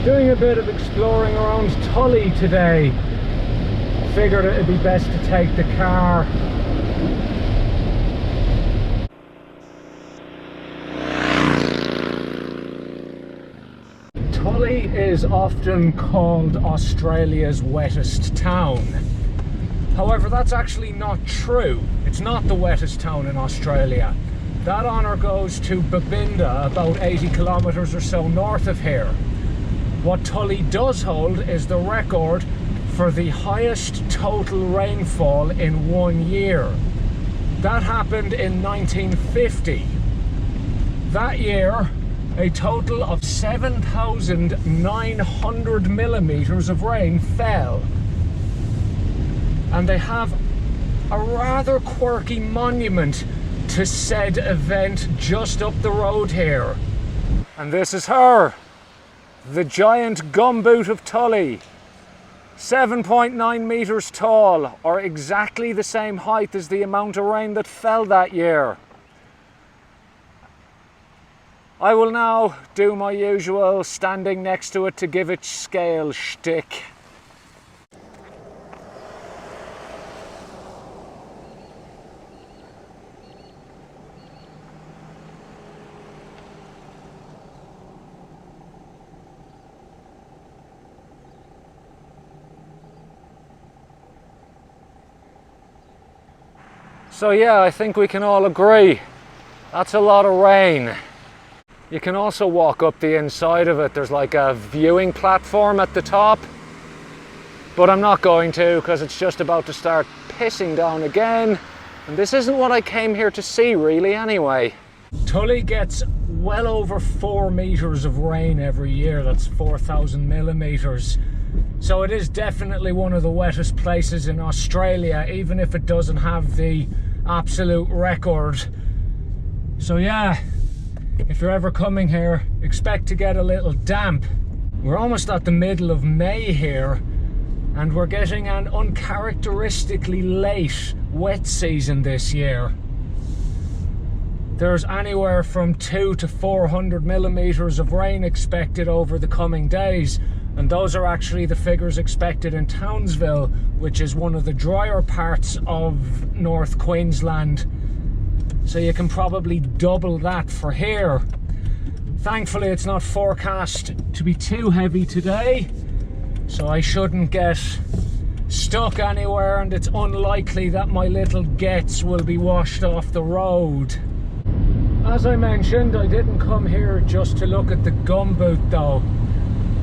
Doing a bit of exploring around Tully today. Figured it'd be best to take the car. Tully is often called Australia's wettest town. However, that's actually not true. It's not the wettest town in Australia. That honour goes to Babinda, about 80 kilometres or so north of here. What Tully does hold is the record for the highest total rainfall in 1 year. That happened in 1950. That year, a total of 7,900 millimetres of rain fell. And they have a rather quirky monument to said event just up the road here. And this is her, the giant gumboot of Tully. 7.9 metres tall, or exactly the same height as the amount of rain that fell that year. I will now do my usual standing next to it to give it scale shtick. So yeah, I think we can all agree that's a lot of rain. You can also walk up the inside of it. There's like a viewing platform at the top, but I'm not going to because it's just about to start pissing down again. And this isn't what I came here to see really anyway. Tully gets well over 4 metres of rain every year. That's 4,000 millimetres. So it is definitely one of the wettest places in Australia, even if it doesn't have the absolute record. So yeah, if you're ever coming here, expect to get a little damp. We're almost at the middle of May here, and we're getting an uncharacteristically late wet season this year. There's anywhere from 200 to 400 millimetres of rain expected over the coming days, and those are actually the figures expected in Townsville, which is one of the drier parts of North Queensland. So you can probably double that for here. Thankfully it's not forecast to be too heavy today, so I shouldn't get stuck anywhere, and it's unlikely that my little Getz will be washed off the road. As I mentioned, I didn't come here just to look at the gumboot though.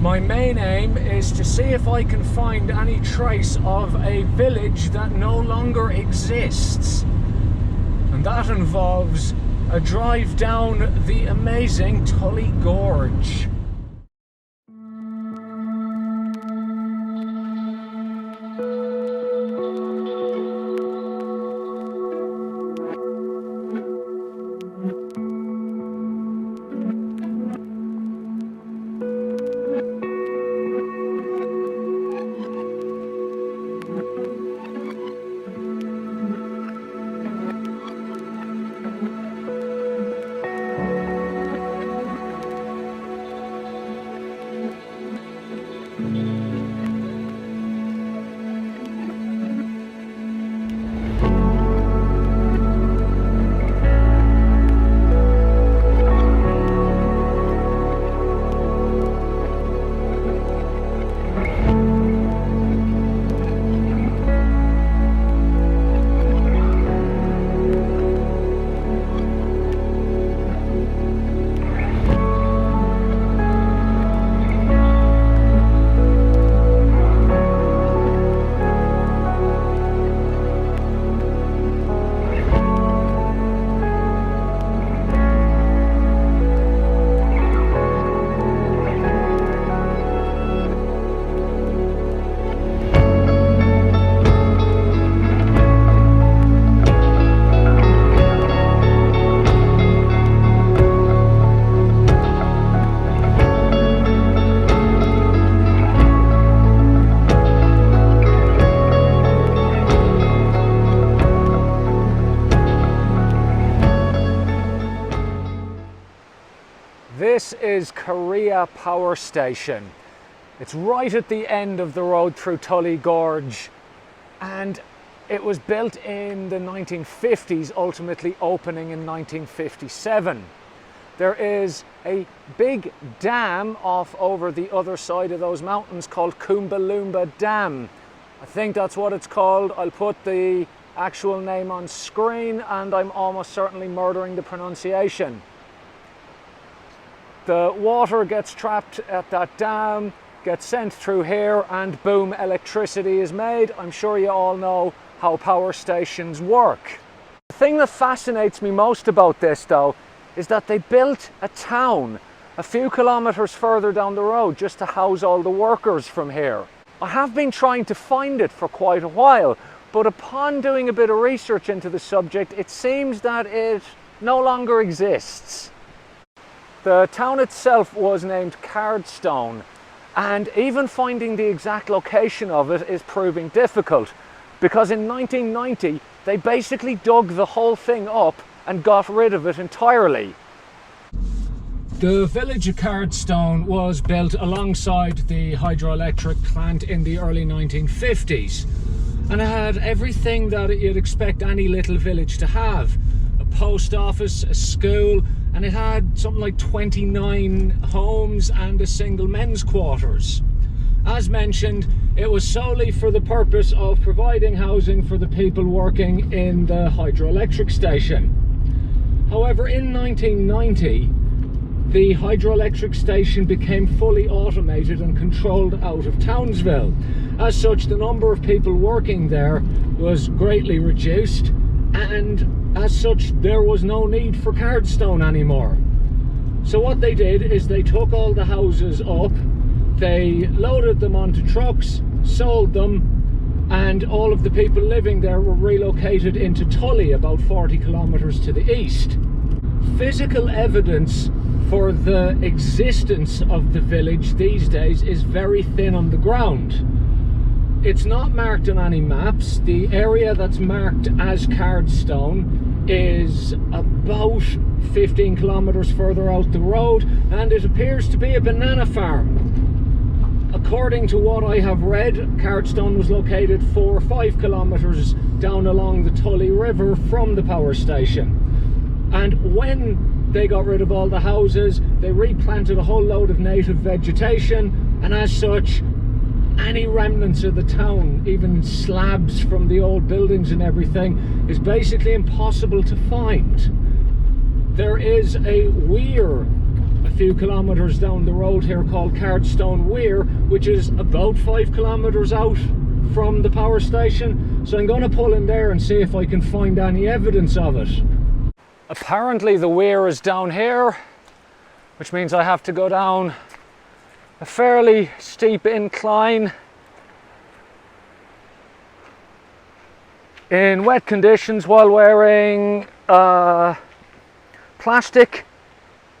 My main aim is to see if I can find any trace of a village that no longer exists. And that involves a drive down the amazing Tully Gorge. This is Kareeya Power Station. It's right at the end of the road through Tully Gorge, and it was built in the 1950s, ultimately opening in 1957. There is a big dam off over the other side of those mountains called Coomba Dam. I think that's what it's called. I'll put the actual name on screen, and I'm almost certainly murdering the pronunciation. The water gets trapped at that dam, gets sent through here, and boom, electricity is made. I'm sure you all know how power stations work. The thing that fascinates me most about this though is that they built a town a few kilometers further down the road just to house all the workers from here. I have been trying to find it for quite a while, but upon doing a bit of research into the subject, it seems that it no longer exists. The town itself was named Cardstone, and even finding the exact location of it is proving difficult, because in 1990 they basically dug the whole thing up and got rid of it entirely. The village of Cardstone was built alongside the hydroelectric plant in the early 1950s, and it had everything that you'd expect any little village to have. A post office, a school, and it had something like 29 homes and a single men's quarters. As mentioned, it was solely for the purpose of providing housing for the people working in the hydroelectric station. However, in 1990, the hydroelectric station became fully automated and controlled out of Townsville. As such, the number of people working there was greatly reduced, and as such, there was no need for Cardstone anymore. So what they did is they took all the houses up, they loaded them onto trucks, sold them, and all of the people living there were relocated into Tully, about 40 kilometers to the east. Physical evidence for the existence of the village these days is very thin on the ground. It's not marked on any maps. The area that's marked as Cardstone is about 15 kilometers further out the road, and it appears to be a banana farm. According to what I have read, Cardstone was located 4 or 5 kilometers down along the Tully River from the power station. And when they got rid of all the houses, they replanted a whole load of native vegetation, and as such, any remnants of the town, even slabs from the old buildings and everything, is basically impossible to find. There is a weir a few kilometers down the road here called Cardstone Weir, which is about 5 kilometers out from the power station. So I'm going to pull in there and see if I can find any evidence of it. Apparently the weir is down here, which means I have to go down a fairly steep incline in wet conditions while wearing plastic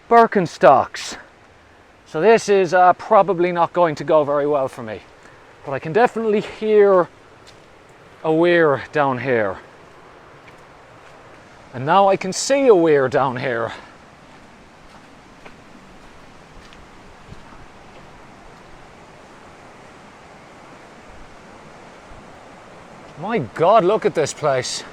Birkenstocks. So this is probably not going to go very well for me, but I can definitely hear a weir down here, and now I can see a weir down here. My God, look at this place.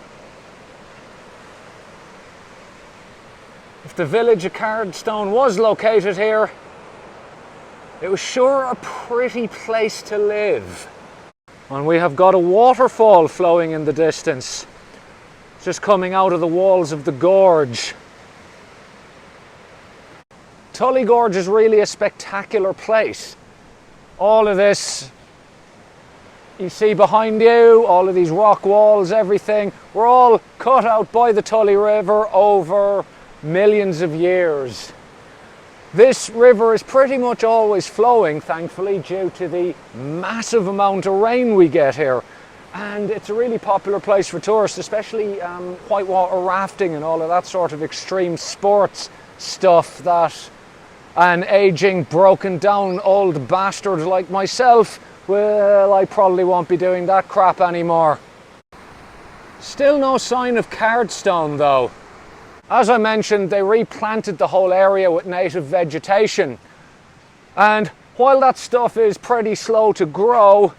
If the village of Cardstone was located here, it was sure a pretty place to live. And we have got a waterfall flowing in the distance, just coming out of the walls of the gorge. Tully Gorge is really a spectacular place. All of this you see behind you, all of these rock walls, everything, were all cut out by the Tully River over millions of years. This river is pretty much always flowing, thankfully, due to the massive amount of rain we get here. And it's a really popular place for tourists, especially whitewater rafting and all of that sort of extreme sports stuff that an aging, broken down old bastard like myself, well, I probably won't be doing that crap anymore. Still no sign of Cardstone though. As I mentioned, they replanted the whole area with native vegetation. And while that stuff is pretty slow to grow,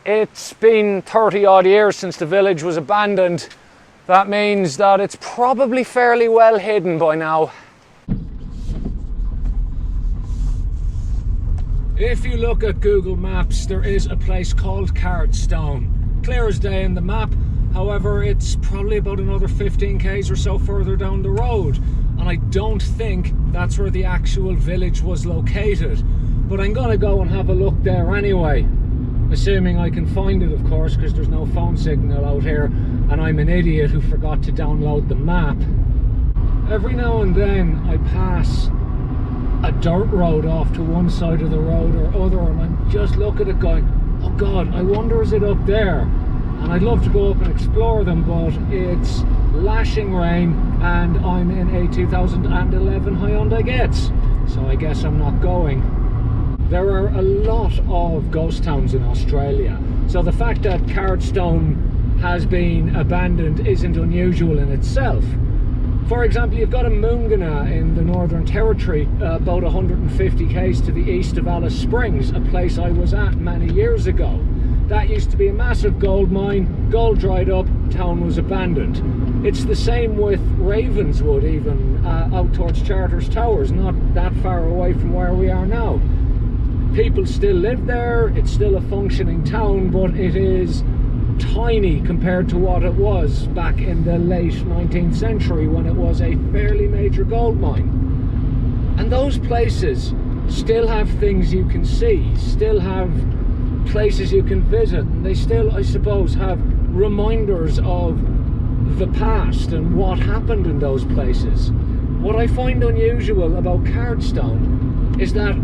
it's been 30 odd years since the village was abandoned. That means that it's probably fairly well hidden by now. If you look at Google Maps, there is a place called Cardstone. Clear as day in the map, however it's probably about another 15 k's or so further down the road. And I don't think that's where the actual village was located. But I'm gonna go and have a look there anyway. Assuming I can find it, of course, because there's no phone signal out here and I'm an idiot who forgot to download the map. Every now and then I pass a dirt road off to one side of the road or other, and I just look at it going, oh God, I wonder is it up there? And I'd love to go up and explore them, but it's lashing rain and I'm in a 2011 Hyundai Getz, so I guess I'm not going. There are a lot of ghost towns in Australia, so the fact that Cardstone has been abandoned isn't unusual in itself. For example, you've got a Moongana in the Northern Territory, about 150 k's to the east of Alice Springs, a place I was at many years ago. That used to be a massive gold mine, gold dried up, town was abandoned. It's the same with Ravenswood, even out towards Charters Towers, not that far away from where we are now. People still live there, it's still a functioning town, but it is tiny compared to what it was back in the late 19th century when it was a fairly major gold mine. And those places still have things you can see, still have places you can visit, and they still, I suppose, have reminders of the past and what happened in those places. What I find unusual about Cardstone is that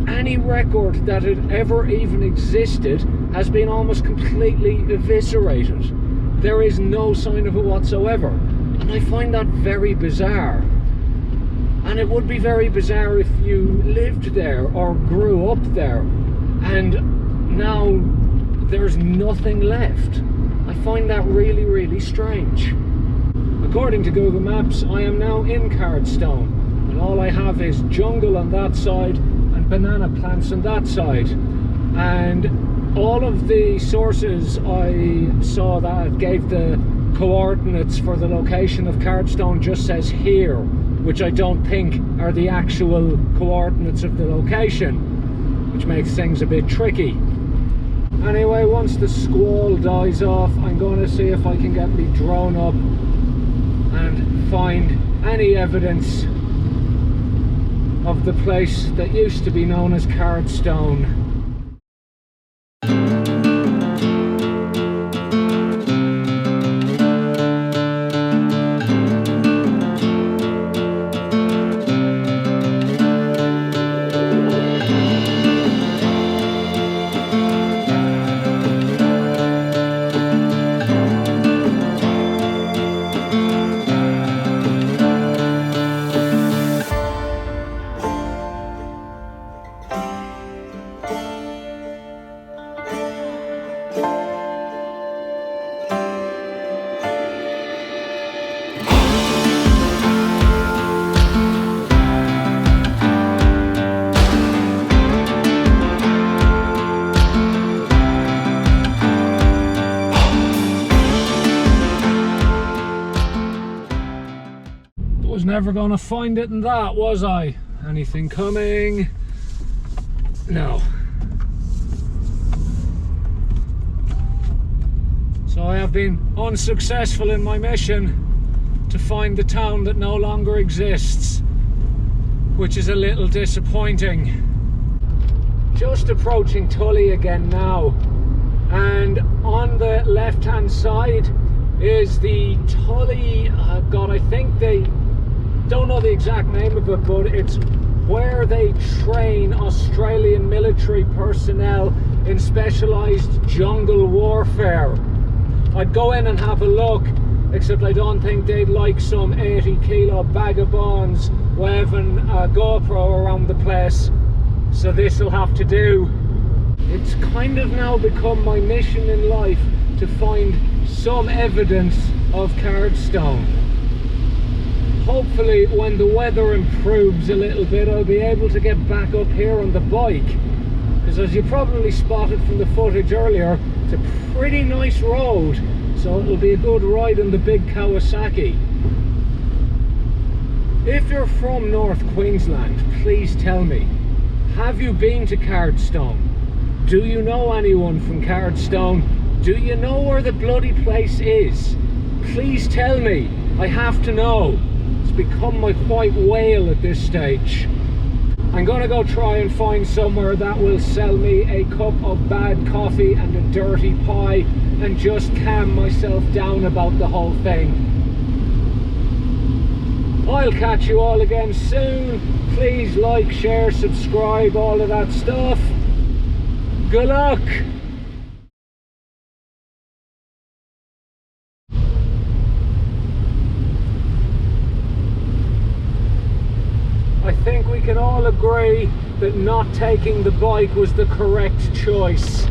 any record that had ever even existed has been almost completely eviscerated. There is no sign of it whatsoever, and I find that very bizarre. And it would be very bizarre if you lived there or grew up there and now there's nothing left. I find that really, really strange. According to Google Maps, I am now in Cardstone, and all I have is jungle on that side and banana plants on that side. And all of the sources I saw that gave the coordinates for the location of Cardstone just says here, which I don't think are the actual coordinates of the location, which makes things a bit tricky. Anyway, once the squall dies off, I'm going to see if I can get my drone up and find any evidence of the place that used to be known as Cardstone. Never gonna find it in that, was I? Anything coming? No. So I have been unsuccessful in my mission to find the town that no longer exists, which is a little disappointing. Just approaching Tully again now, and on the left hand side is the Tully, God, I think they don't know the exact name of it, but it's where they train Australian military personnel in specialised jungle warfare. I'd go in and have a look, except I don't think they'd like some 80-kilo vagabonds waving a GoPro around the place, so this'll have to do. It's kind of now become my mission in life to find some evidence of Cardstone. Hopefully when the weather improves a little bit, I'll be able to get back up here on the bike because as you probably spotted from the footage earlier, it's a pretty nice road, so it'll be a good ride in the big Kawasaki. If you're from North Queensland, please tell me, have you been to Cardstone? Do you know anyone from Cardstone? Do you know where the bloody place is? Please tell me, I have to know. It's become my white whale at this stage. I'm gonna go try and find somewhere that will sell me a cup of bad coffee and a dirty pie and just calm myself down about the whole thing. I'll catch you all again soon. Please like, share, subscribe, all of that stuff. Good luck. I think we can all agree that not taking the bike was the correct choice.